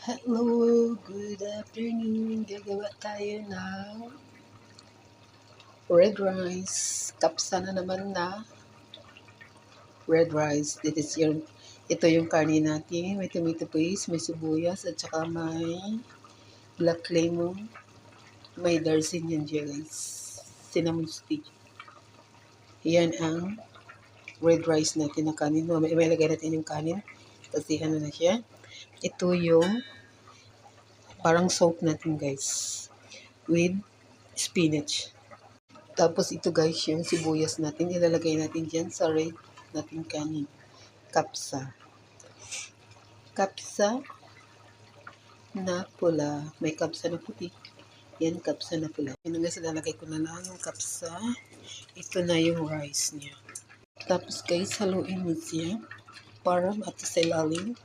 Hello, good afternoon. Gagawa tayo ng red rice. Kapsa na naman na red rice. Ito yung karne natin. May tomato paste, may sibuyas, at saka may black lemon. May darsin dyan, guys. Cinnamon stick. Yan ang red rice natin na kanin. May ilagay natin yung kanin. Kasi ano na siya. Ito yung parang soup natin, guys. With spinach. Tapos ito, guys, yung sibuyas natin. Ilalagay natin dyan sa red natin kanin. Kapsa. Kapsa na pula. May kapsa na puti. Yan, kapsa na pula. Yan, guys, ilalagay ko na lang yung kapsa. Ito na yung rice niya. Tapos, guys, haluin mo siya para mati sa ilalim.